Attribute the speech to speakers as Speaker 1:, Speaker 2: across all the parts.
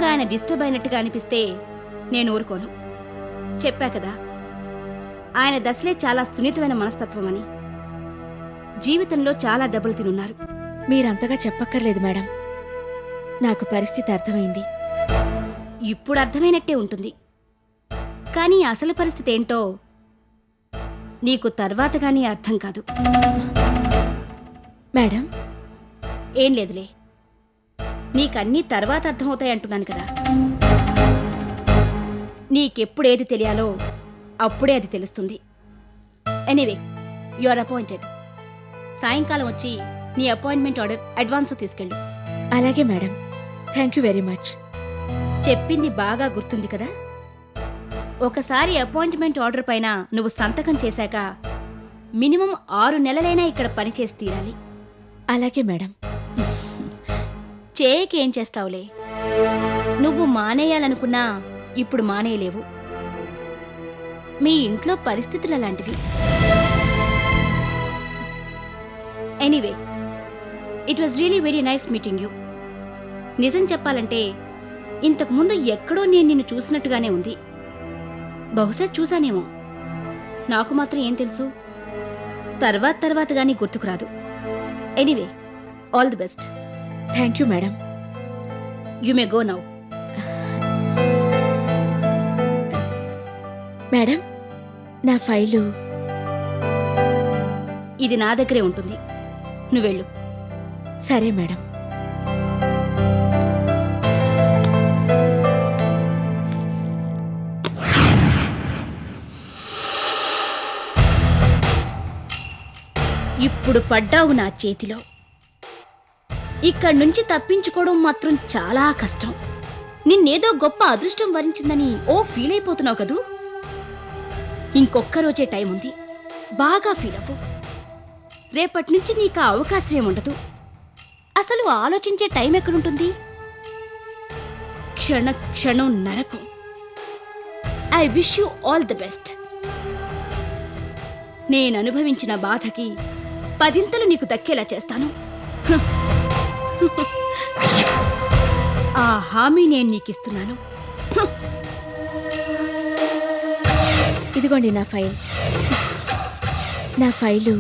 Speaker 1: అనవసరంగా ఆయన డిస్టర్బ్ అయినట్టుగా అనిపిస్తే నేను ఊరుకోను. చెప్పా కదా, ఆయన దశలే చాలా సున్నితమైన మనస్తత్వం అని. జీవితంలో చాలా దెబ్బలు తినున్నారు.
Speaker 2: మీరంతగా చెప్పక్కర్లేదు మేడం, నాకు పరిస్థితి అర్థమైంది.
Speaker 1: ఇప్పుడు అర్థమైనట్టే ఉంటుంది, కానీ అసలు పరిస్థితి ఏంటో నీకు తర్వాత గానీ అర్థం కాదు.
Speaker 2: మేడం,
Speaker 1: ఏం లేదులే, నీకన్నీ తర్వాత అర్థమవుతాయి అంటున్నాను కదా. నీకెప్పుడేది తెలియాలో అప్పుడే అది తెలుస్తుంది. Anyway, you are appointed. సాయంకాలం వచ్చి నీ అపాయింట్మెంట్ ఆర్డర్ అడ్వాన్స్ తీసుకెళ్ళు.
Speaker 2: అలాగే madam, thank you very much.
Speaker 1: చెప్పింది బాగా గుర్తుంది కదా. ఒకసారి అపాయింట్మెంట్ ఆర్డర్ పైన నువ్వు సంతకం చేశాక మినిమం 6 నెలలైనా ఇక్కడ పనిచేసి తీరాలి.
Speaker 2: అలాగే మేడం.
Speaker 1: చేయకేం చేస్తావులే, నువ్వు మానేయాలనుకున్నా ఇప్పుడు మానేయలేవు. మీ ఇంట్లో పరిస్థితులు అలాంటివి. Anyway, it was really very nice meeting you. నిజం చెప్పాలంటే ఇంతకుముందు ఎక్కడో నేను నిన్ను చూసినట్టుగానే ఉంది. బహుశా చూశానేమో, నాకు మాత్రం ఏం తెలుసు. తర్వాత గానీ గుర్తుకురాదు. Anyway, all the best.
Speaker 2: Thank you madam.
Speaker 1: You may go now.
Speaker 2: Madam, నా ఫైలు.
Speaker 1: ఇది నా దగ్గరే ఉంటుంది, నువ్వెళ్ళు.
Speaker 2: సరే మేడం.
Speaker 1: ఇప్పుడు పడ్డావు నా చేతిలో. ఇక్కడి నుంచి తప్పించుకోవడం మాత్రం చాలా కష్టం. నిన్నేదో గొప్ప అదృష్టం వరించిందని ఫీల్ అయిపోతున్నావు కదూ. ఇంకొక్క రోజే టైం ఉంది, బాగా ఫీల్ అవ్వు. రేపటి నుంచి నీకు ఆ అవకాశం ఏముండదు. అసలు ఆలోచించే టైం ఎక్కడుంటుంది? క్షణ క్షణం నరకం. I wish you all the best. నేను అనుభవించిన బాధకి 10 నీకు దక్కేలా చేస్తాను. ఆ హామీ నేను నీకిస్తున్నాను.
Speaker 2: ఇదిగోండి నా ఫైల్. నా ఫైలు.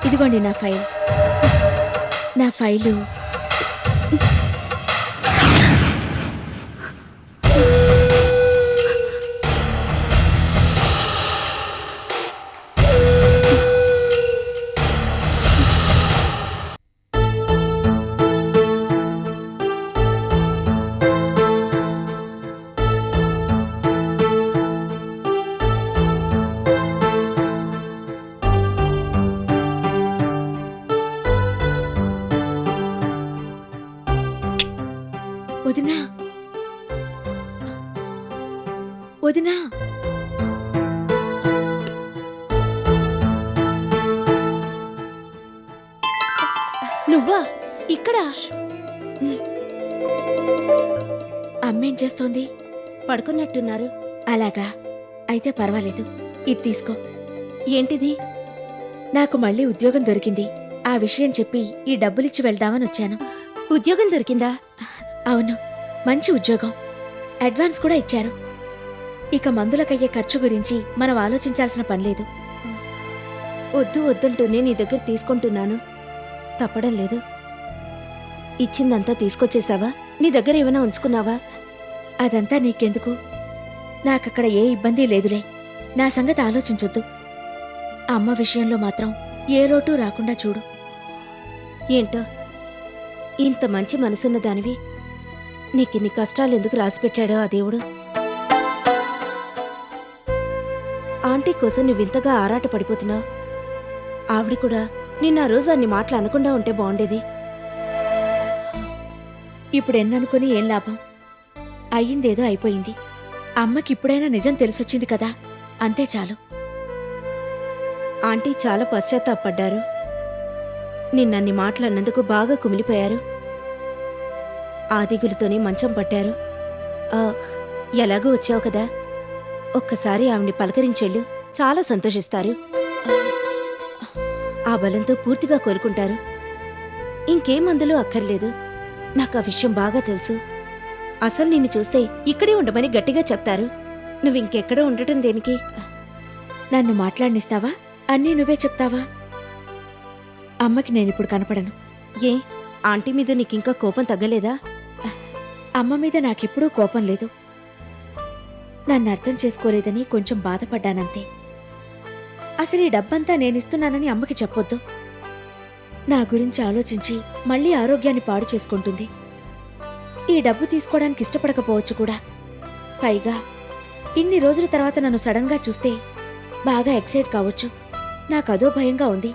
Speaker 2: ఇదిగోండి నా ఫైల్. నా ఫైలు. వదినా, వదినా.
Speaker 1: నువ్వా ఇక్కడ?
Speaker 2: అమ్మేం చేస్తోంది?
Speaker 1: పడుకున్నట్టున్నారు.
Speaker 2: అలాగా, అయితే పర్వాలేదు. ఇది తీసుకో.
Speaker 1: ఏంటిది?
Speaker 2: నాకు మళ్ళీ ఉద్యోగం దొరికింది. ఆ విషయం చెప్పి ఈ డబ్బులిచ్చి వెళ్దామని వచ్చాను.
Speaker 1: ఉద్యోగం దొరికిందా?
Speaker 2: అవును, మంచి ఉద్యోగం. అడ్వాన్స్ కూడా ఇచ్చారు. ఇక మందులకయ్యే ఖర్చు గురించి మనం ఆలోచించాల్సిన పనిలేదు.
Speaker 3: వద్దంటూనే నీ దగ్గర తీసుకుంటున్నాను. తప్పడం లేదు. ఇచ్చిందంతా తీసుకొచ్చేసావా? నీ దగ్గర ఏమైనా ఉంచుకున్నావా?
Speaker 2: అదంతా నీకెందుకు? నాకక్కడ ఏ ఇబ్బంది లేదులే. నా సంగతి ఆలోచించొద్దు. అమ్మ విషయంలో మాత్రం ఏ లోటు రాకుండా చూడు.
Speaker 3: ఏంటో ఇంత మంచి మనసున్న దానివి నీకిన్ని కష్టాలెందుకు రాసిపెట్టాడో ఆ దేవుడు. ఆంటీ కోసం నువ్వింతగా ఆరాట పడిపోతున్నావు. ఆవిడ కూడా నిన్న ఆ రోజు అన్ని మాటలు అనకుండా ఉంటే బాగుండేది.
Speaker 2: ఇప్పుడెన్ననుకుని ఏం లాభం? అయ్యిందేదో అయిపోయింది. అమ్మకిప్పుడైనా నిజం తెలిసొచ్చింది కదా, అంతే చాలు.
Speaker 3: ఆంటీ చాలా పశ్చాత్తాపడ్డారు. నిన్నన్ని మాటలు అన్నందుకు బాగా కుమిలిపోయారు. ఆ దిగులుతోనే మంచం పట్టారు. ఎలాగో వచ్చావు కదా, ఒక్కసారి ఆవిడ్ని పలకరించెళ్ళు, చాలా సంతోషిస్తారు. ఆ బలంతో పూర్తిగా కోలుకుంటారు. ఇంకే మందులు అక్కర్లేదు. నాకు ఆ విషయం బాగా తెలుసు. అసలు నిన్ను చూస్తే ఇక్కడే ఉండమని గట్టిగా చెప్తారు. నువ్వింకెక్కడో ఉండటం దేనికి?
Speaker 2: నన్ను మాట్లాడనిస్తావా? అన్నీ నువ్వే చెప్తావా? అమ్మకి నేనిప్పుడు కనపడను.
Speaker 3: ఏ ఆంటీ మీద నీకింకా కోపం తగ్గలేదా?
Speaker 2: అమ్మ మీద నాకెప్పుడూ కోపం లేదు. నన్ను అర్థం చేసుకోలేదని కొంచెం బాధపడ్డానంతే. అసలు ఈ డబ్బంతా నేనిస్తున్నానని అమ్మకి చెప్పొద్దు. నా గురించి ఆలోచించి మళ్ళీ ఆరోగ్యాన్ని పాడు చేసుకుంటుంది. ఈ డబ్బు తీసుకోవడానికి ఇష్టపడకపోవచ్చు కూడా. పైగా ఇన్ని రోజుల తర్వాత నన్ను సడన్గా చూస్తే బాగా ఎక్సైట్ కావచ్చు. నాకదో భయంగా ఉంది.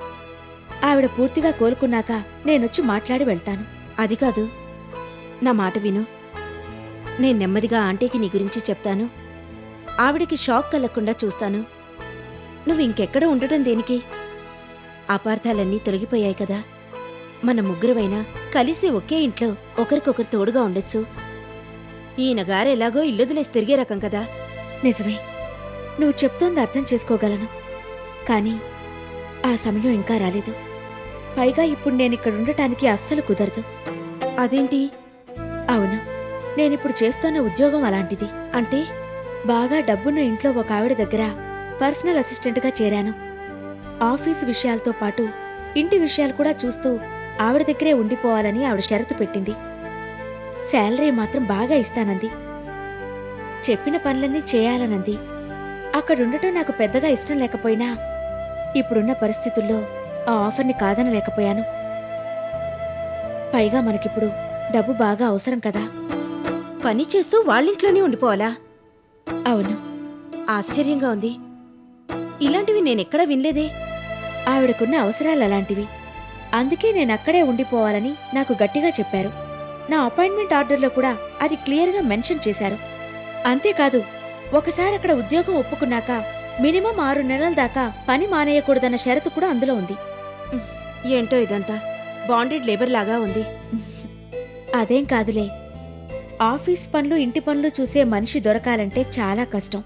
Speaker 2: ఆవిడ పూర్తిగా కోలుకున్నాక నేనొచ్చి మాట్లాడి వెళ్తాను.
Speaker 3: అది కాదు, నా మాట విను. నేను నెమ్మదిగా ఆంటీకి నీ గురించి చెప్తాను. ఆవిడకి షాక్ కలగకుండా చూస్తాను. నువ్వింకెక్కడ ఉండటం దేనికి? అపార్థాలన్నీ తొలగిపోయాయి కదా. మన ముగ్గురమైనా కలిసి ఒకే ఇంట్లో ఒకరికొకరు తోడుగా ఉండొచ్చు. ఈయన గారు ఎలాగో ఇల్లొదిలేసి తిరిగే రకం కదా.
Speaker 2: నిజమే, నువ్వు చెప్తోంది అర్థం చేసుకోగలను. కానీ ఆ సమయం ఇంకా రాలేదు. పైగా ఇప్పుడు నేనిక్కడ ఉండటానికి అస్సలు కుదరదు.
Speaker 3: అదేంటి?
Speaker 2: అవును, నేనిప్పుడు చేస్తోన్న ఉద్యోగం అలాంటిది.
Speaker 3: అంటే
Speaker 2: బాగా డబ్బున్న ఇంట్లో ఒక ఆవిడ దగ్గర పర్సనల్ అసిస్టెంట్గా చేరాను. ఆఫీసు విషయాలతో పాటు ఇంటి విషయాలు కూడా చూస్తూ ఆవిడ దగ్గరే ఉండిపోవాలని ఆవిడ షరతు పెట్టింది. శాలరీ మాత్రం బాగా ఇస్తానంది. చెప్పిన పనులన్నీ చేయాలనంది. అక్కడుండటం నాకు పెద్దగా ఇష్టం లేకపోయినా ఇప్పుడున్న పరిస్థితుల్లో ఆ ఆఫర్ని కాదనలేకపోయాను. పైగా మనకిప్పుడు డబ్బు బాగా అవసరం కదా.
Speaker 3: పని చేస్తూ వాళ్ళింట్లోనే ఉండిపోవాలా?
Speaker 2: అవును,
Speaker 3: ఆశ్చర్యంగా ఉంది. ఇలాంటివి నేనెక్కడా వినలేదే.
Speaker 2: ఆవిడకున్న అవసరాలు అలాంటివి. అందుకే నేనక్కడే ఉండిపోవాలని నాకు గట్టిగా చెప్పారు. నా అపాయింట్మెంట్ ఆర్డర్లో కూడా అది క్లియర్గా మెన్షన్ చేశారు. అంతేకాదు, ఒకసారి అక్కడ ఉద్యోగం ఒప్పుకున్నాక మినిమం 6 నెలల దాకా పని మానేయకూడదన్న షరతు కూడా అందులో ఉంది.
Speaker 3: ఏంటో ఇదంతా బాండెడ్ లేబర్ లాగా ఉంది.
Speaker 2: అదేం కాదులే. ఆఫీస్ పనులు ఇంటి పనులు చూసే మనిషి దొరకాలంటే చాలా కష్టం.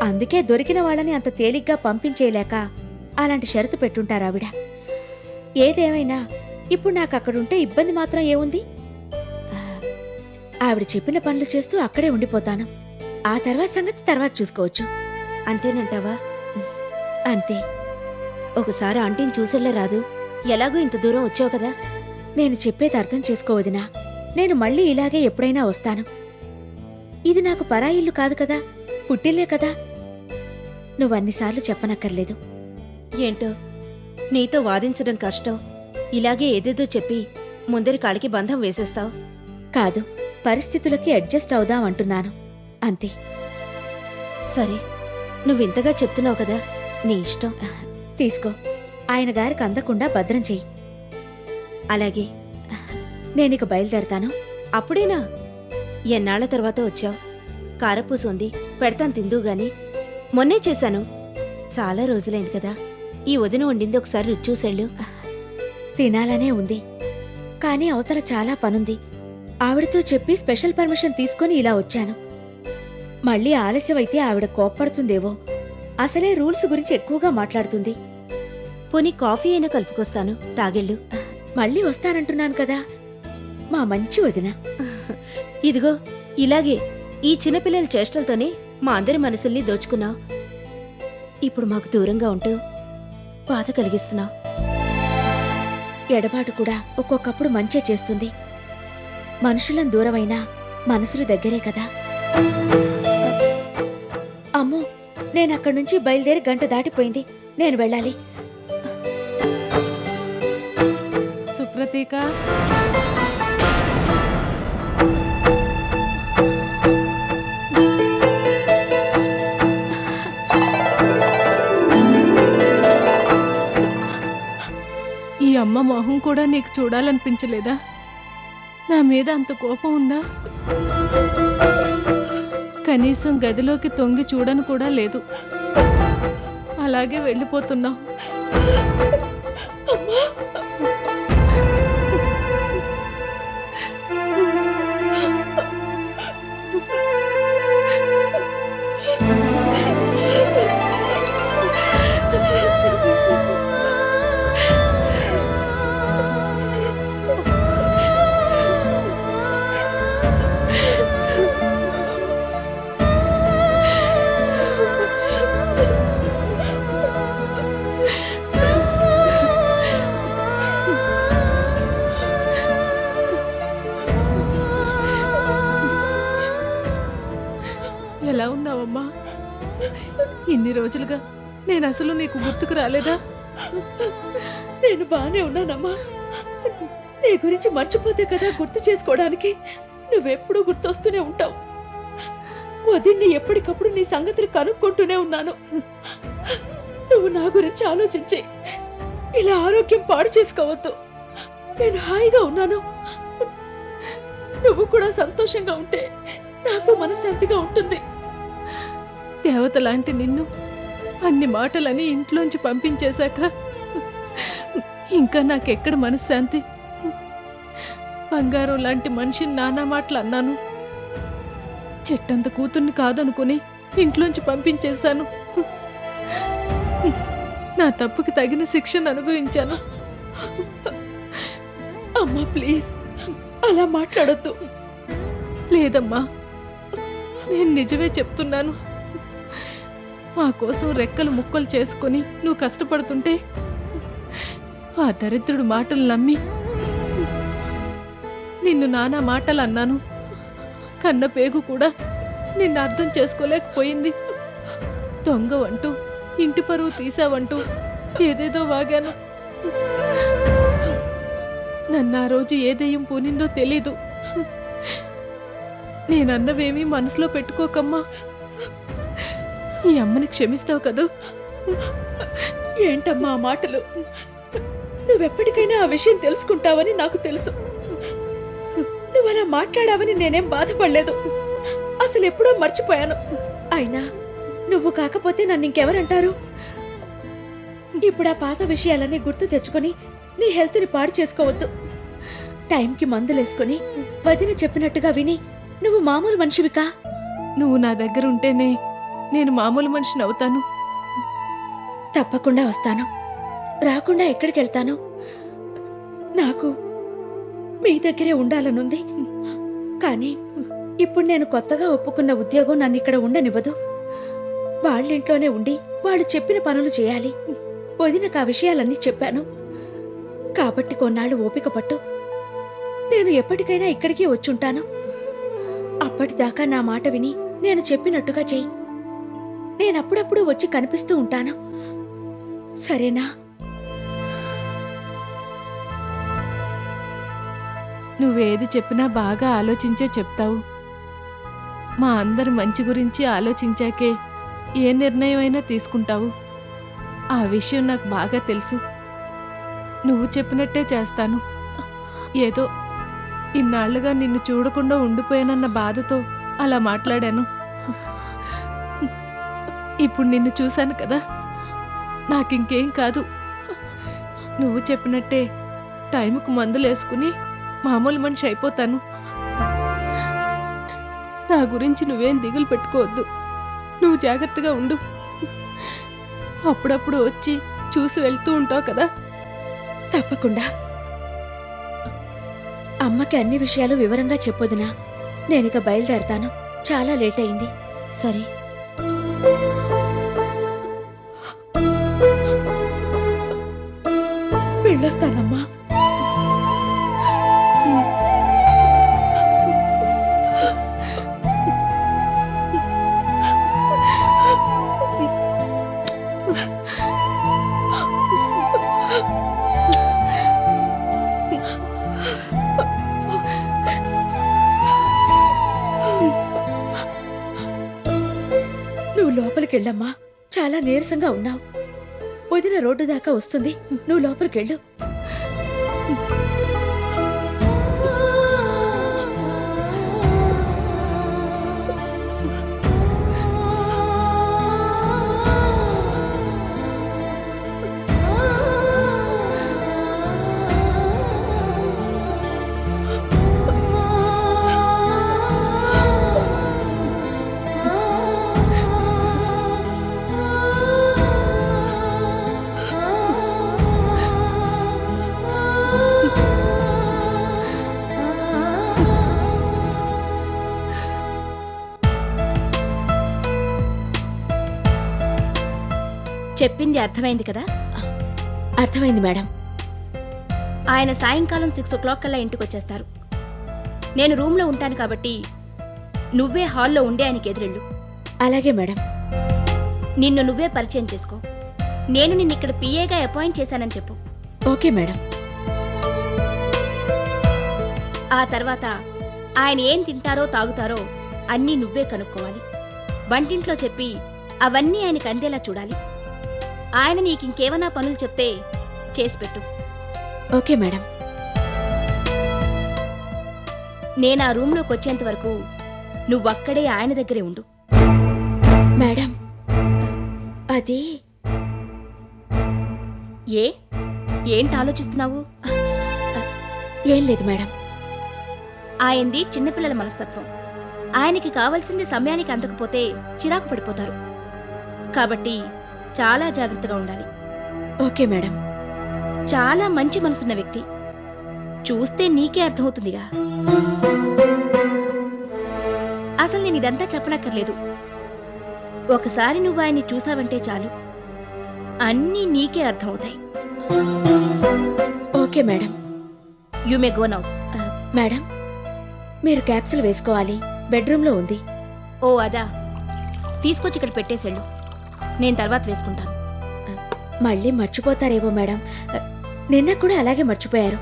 Speaker 2: అందుకే దొరికిన వాళ్ళని అంత తేలిగ్గా పంపించేయలేక అలాంటి షరతు పెట్టుంటారావిడ. ఏదేమైనా ఇప్పుడు నాకు అక్కడుంటే ఇబ్బంది మాత్రం ఏముంది? ఆవిడ చెప్పిన పనులు చేస్తూ అక్కడే ఉండిపోతాను. ఆ తర్వాత సంగతి తర్వాత చూసుకోవచ్చు.
Speaker 3: అంతేనంటావా?
Speaker 2: అంతే.
Speaker 3: ఒకసారి ఆంటీని చూసెళ్ళే రాదు. ఎలాగో ఇంత దూరం వచ్చావు కదా.
Speaker 2: నేను చెప్పేది అర్థం చేసుకోవదినా. నేను మళ్ళీ ఇలాగే ఎప్పుడైనా వస్తాను. ఇది నాకు పరాయి ఇల్లు కాదు కదా, పుట్టిల్లే కదా. నువ్వన్నిసార్లు చెప్పనక్కర్లేదు.
Speaker 3: ఏంటో నీతో వాదించడం కష్టం. ఇలాగే ఏదేదో చెప్పి ముందరి కాడికి బంధం వేసేస్తావు.
Speaker 2: కాదు, పరిస్థితులకి అడ్జస్ట్ అవుదాం అంటున్నాను, అంతే.
Speaker 3: సరే, నువ్వింతగా చెప్తున్నావు కదా, నీ ఇష్టం.
Speaker 2: తీసుకో. ఆయన గారికి అందకుండా భద్రం చెయ్యి.
Speaker 3: అలాగే.
Speaker 2: నేనిక బయలుదేరతాను.
Speaker 3: అప్పుడేనా? ఎన్నాళ్ల తర్వాత వచ్చావు. కారపూస ఉంది, పెడతాను తిందు గాని. మొన్నే చేశాను. చాలా రోజులైంది కదా. ఈ వదిన వండింది ఒకసారి రుచి చూసెళ్ళు.
Speaker 2: తినాలనే ఉంది, కానీ అవతల చాలా పనుంది. ఆవిడతో చెప్పి స్పెషల్ పర్మిషన్ తీసుకొని ఇలా వచ్చాను. మళ్ళీ ఆలస్యమైతే ఆవిడ కోప్పడుతుందేవో. అసలే రూల్స్ గురించి ఎక్కువగా మాట్లాడుతుంది.
Speaker 3: పోనీ కాఫీ అయినా కలుపుకొస్తాను, తాగెళ్ళు.
Speaker 2: మళ్ళీ వస్తానంటున్నాను కదా, మా మంచి వదిన.
Speaker 3: ఇదిగో ఇలాగే ఈ చిన్నపిల్లల చేష్టలతోనే మా అందరి మనసుల్ని దోచుకున్నావు. ఇప్పుడు మాకు దూరంగా ఉంటూ బాధ కలిగిస్తున్నావు.
Speaker 2: ఎడబాటు కూడా ఒక్కొక్కప్పుడు మంచే చేస్తుంది. మనుషులం దూరమైనా మనసులు దగ్గరే కదా. అమ్మో, నేనక్కడి నుంచి బయలుదేరి గంట దాటిపోయింది. నేను వెళ్ళాలి.
Speaker 4: సుప్రతీక, ఈ అమ్మ మొహం కూడా నీకు చూడాలనిపించలేదా? నా మీద అంత కోపం ఉందా? కనీసం గదిలోకి తొంగి చూడను కూడా లేదు. అలాగే వెళ్ళిపోతున్నావు. నేను అసలు నీకు గుర్తుకు రాలేదా?
Speaker 2: నేను బానే ఉన్నానమ్మా. నీ గురించి మర్చిపోతే కదా గుర్తు చేసుకోవడానికి నువ్వెప్పుడూ గుర్తొస్తూనే ఉంటావు. వదిన్ని ఎప్పటికప్పుడు నీ సంగతులు కనుక్కుంటూనే ఉన్నాను. నువ్వు నా గురించి ఆలోచించి ఇలా ఆరోగ్యం పాడు చేసుకోవద్దు. నేను హాయిగా ఉన్నాను. నువ్వు కూడా సంతోషంగా ఉంటే నాకు మనశ్శాంతిగా ఉంటుంది.
Speaker 4: దేవత లాంటి నిన్ను అన్ని మాటలని ఇంట్లోంచి పంపించేశాక ఇంకా నాకెక్కడ మనశ్శాంతి? బంగారం లాంటి మనిషిని నానా మాటలు అన్నాను. చెట్టంత కూతుర్ని కాదనుకుని ఇంట్లోంచి పంపించేశాను. నా తప్పుకి తగిన శిక్షను అనుభవించాను.
Speaker 2: అమ్మా ప్లీజ్ అలా మాట్లాడొద్దు.
Speaker 4: లేదమ్మా, నేను నిజమే చెప్తున్నాను. మా కోసం రెక్కలు ముక్కలు చేసుకొని నువ్వు కష్టపడుతుంటే ఆ దరిద్రుడు మాటలు నమ్మి నిన్ను నానా మాటలు అన్నాను. కన్న పేగు కూడా నిన్ను అర్థం చేసుకోలేకపోయింది. దొంగవంటూ ఇంటి పరువు తీసావంటూ ఏదేదో వాగాను. నన్ను ఆ రోజు ఏ దెయ్యం పూనిందో తెలీదు. నేనన్నవేమీ మనసులో పెట్టుకోకమ్మా. ఈ అమ్మని క్షమిస్తావు కదూ?
Speaker 2: ఏంటమ్మా ఆ మాటలు? నువ్వెప్పటికైనా ఆ విషయం తెలుసుకుంటావని నాకు తెలుసు. నువ్వు అలా మాట్లాడావని నేనేం బాధపడలేదు. అసలు ఎప్పుడో మర్చిపోయాను. అయినా నువ్వు కాకపోతే నన్ను ఇంకెవరంటారు? ఇప్పుడు ఆ పాత విషయాలన్నీ గుర్తు తెచ్చుకొని నీ హెల్త్ని పాడు చేసుకోవద్దు. టైంకి మందులేసుకొని వదిన చెప్పినట్టుగా విని నువ్వు మామూలు మనిషివికా?
Speaker 4: నువ్వు నా దగ్గర ఉంటేనే నేను మామూలు మనిషిని అవుతాను.
Speaker 2: తప్పకుండా వస్తాను. రాకుండా ఎక్కడికి వెళ్తాను? నాకు మీ దగ్గరే ఉండాలనుంది. కానీ ఇప్పుడు నేను కొత్తగా ఒప్పుకున్న ఉద్యోగం నన్ను ఇక్కడ ఉండనివ్వదు. వాళ్ళింట్లోనే ఉండి వాళ్ళు చెప్పిన పనులు చేయాలి. వదినకు ఆ విషయాలన్నీ చెప్పాను. కాబట్టి కొన్నాళ్ళు ఓపిక పట్టు. నేను ఎప్పటికైనా ఇక్కడికి వచ్చుంటాను. అప్పటిదాకా నా మాట విని నేను చెప్పినట్టుగా చెయ్యి. నేనప్పుడప్పుడు వచ్చి కనిపిస్తూ ఉంటాను. సరేనా?
Speaker 4: నువ్వేది చెప్పినా బాగా ఆలోచించే చెప్తావు. మా అందరి మంచి గురించి ఆలోచించాకే ఏ నిర్ణయం అయినా తీసుకుంటావు. ఆ విషయం నాకు బాగా తెలుసు. నువ్వు చెప్పినట్టే చేస్తాను. ఏదో ఇన్నాళ్లుగా నిన్ను చూడకుండా ఉండిపోయానన్న బాధతో అలా మాట్లాడాను. ఇప్పుడు నిన్ను చూశాను కదా, నాకింకేం కాదు. నువ్వు చెప్పినట్టే టైంకు మందులేసుకుని మామూలు మనిషి అయిపోతాను. నా గురించి నువ్వేం దిగులు పెట్టుకోవద్దు. నువ్వు జాగ్రత్తగా ఉండు. అప్పుడప్పుడు వచ్చి చూసి వెళ్తూ ఉంటావు కదా.
Speaker 2: తప్పకుండా. అమ్మకి అన్ని విషయాలు వివరంగా చెప్పొదినా. నేనిక బయలుదేరతాను. చాలా లేట్ అయింది.
Speaker 1: సరే.
Speaker 2: వెళ్ళొస్తానమ్మా. నువ్వు లోపలికెళ్ళమ్మా. చాలా నీరసంగా ఉన్నావు. వదిన రోడ్డు దాకా వస్తుంది. నువ్వు లోపలికెళ్ళు.
Speaker 1: చెప్పింది అర్థమైంది కదా?
Speaker 2: అర్థమైంది మేడం.
Speaker 1: ఆయన సాయంకాలం 6 o'clock కల్లా ఇంటికి వచ్చేస్తారు. నేను రూమ్లో ఉంటాను కాబట్టి నువ్వే హాల్లో ఉండి ఆయనకి ఎదురెళ్ళు.
Speaker 2: అలాగే మేడం.
Speaker 1: నిన్ను నువ్వే పరిచయం చేసుకో. నేను నిన్నిక్కడ పిఏగా అపాయింట్ చేశానని చెప్పు.
Speaker 2: Okay madam.
Speaker 1: ఆ తర్వాత ఆయన ఏం తింటారో తాగుతారో అన్నీ నువ్వే కనుక్కోవాలి. వంటింట్లో చెప్పి అవన్నీ ఆయనకు అందేలా చూడాలి. ఆయన నీకింకేమన్నా పనులు చెప్తే చేసిపెట్టు.
Speaker 2: Okay madam.
Speaker 1: నేను ఆ రూంలోకి వచ్చేంత వరకు నువ్వక్కడే ఆయన దగ్గరే ఉండు.
Speaker 2: మేడం, అది
Speaker 1: ఏంటి ఆలోచిస్తున్నావు?
Speaker 2: ఏం లేదు మేడం.
Speaker 1: ఆయనది చిన్నపిల్లల మనస్తత్వం. ఆయనకి కావలసింది సమయానికి అందకపోతే చిరాకు పడిపోతారు. కాబట్టి చాలా జాగ్రత్తగా ఉండాలి.
Speaker 2: Okay madam.
Speaker 1: చాలా మంచి మనసున్న వ్యక్తి. చూస్తే నీకే అర్థమవుతుందిగా. అసలు నేను ఇదంతా చెప్పనక్కర్లేదు. ఒకసారి నువ్వు ఆయన్ని చూసావంటే చాలు, అన్నీ నీకే అర్థమవుతాయి.
Speaker 2: Okay madam.
Speaker 1: You may go now.
Speaker 2: Madam, మీరు క్యాప్సూల్ వేసుకోవాలి. బెడ్రూమ్లో ఉంది.
Speaker 1: ఓ అదా, తీసుకొచ్చి ఇక్కడ పెట్టేసేళ్ళు. నేను తర్వాత వేసుకుంటాను.
Speaker 2: మళ్ళీ మర్చిపోతారేమో మేడం. నిన్న కూడా అలాగే మర్చిపోయారు.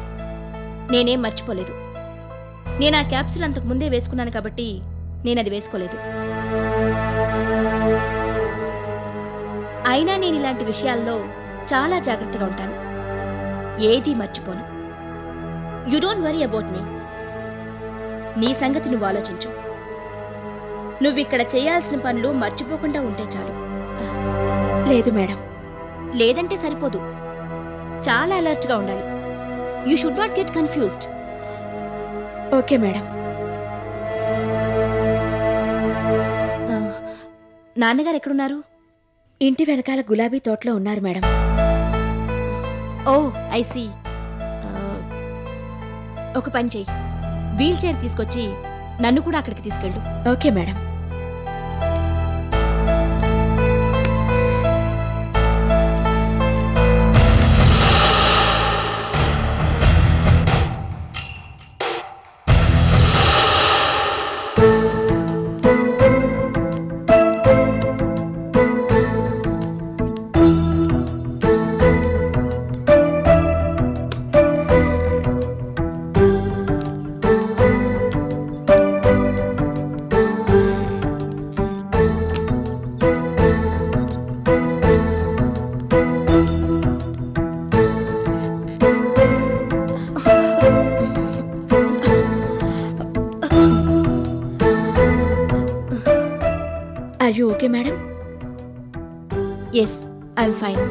Speaker 1: నేనేం మర్చిపోలేదు. నేను ఆ క్యాప్సూల్ అంతకు ముందే వేసుకున్నాను కాబట్టి నేనది వేసుకోలేదు. అయినా నేను ఇలాంటి విషయాల్లో చాలా జాగ్రత్తగా ఉంటాను. ఏదీ మర్చిపోను. You don't worry about me. నీ సంగతి నువ్వు ఆలోచించు. నువ్విక్కడ చేయాల్సిన పనులు మర్చిపోకుండా ఉంటే చాలు.
Speaker 2: లేదు మేడం.
Speaker 1: లేదంటే సరిపోదు. చాలా అలర్ట్గా ఉండాలి. You should not get confused.
Speaker 2: Okay madam.
Speaker 1: నాన్నగారు ఎక్కడున్నారు?
Speaker 2: ఇంటి వెనకాల గులాబీ తోటలో ఉన్నారు మేడం.
Speaker 1: Oh I see. ఒక పని చెయ్యి, వీల్ చైర్ తీసుకొచ్చి నన్ను కూడా అక్కడికి తీసుకెళ్ళు.
Speaker 2: Okay madam. Are you okay madam?
Speaker 1: Yes, I'm fine.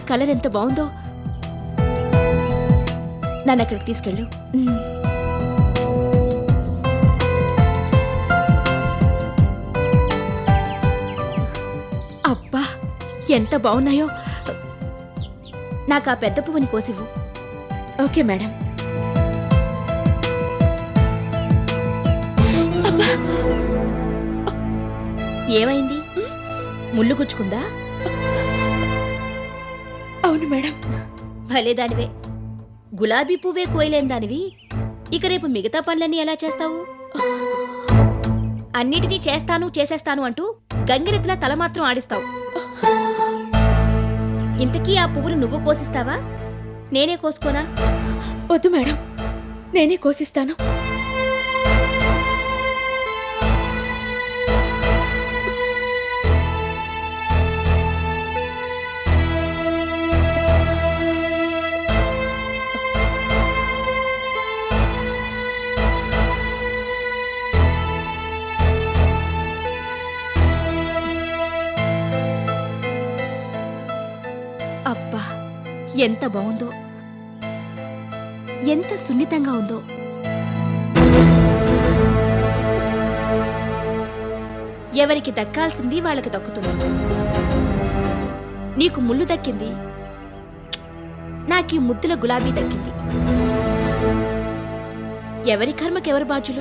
Speaker 1: Colour ఎంత బాగుందో. నన్ను అక్కడికి తీసుకెళ్ళు. అబ్బా ఎంత బాగున్నాయో. నాకు ఆ పెద్ద పువ్వుని కోసివ్వు.
Speaker 2: Okay madam.
Speaker 1: ఏమైంది? ముళ్ళు గుచ్చుకుందా?
Speaker 2: అవును మేడం.
Speaker 1: భలే దానివే. గులాబీ పువ్వే కోయలేని దానివి ఇక రేపు మిగతా పనులన్నీ ఎలా చేస్తావు? అన్నిటినీ చేస్తాను చేసేస్తాను అంటూ గంగిరెద్దులా తల మాత్రం ఆడిస్తావు. ఇంతకీ ఆ పువ్వును నువ్వు కోసిస్తావా, నేనే కోసుకోనా?
Speaker 2: వద్దు మేడం, నేనే కోసిస్తాను.
Speaker 1: అబ్బా ఎంత బాగుందో, ఎంత సున్నితంగా ఉందో. ఎవరికి దక్కాల్సింది వాళ్ళకి దక్కుతుంది. నీకు ముళ్ళు దక్కింది, నాకీ ముద్దుల గులాబీ దక్కింది. ఎవరి కర్మకెవరు బాధ్యులు?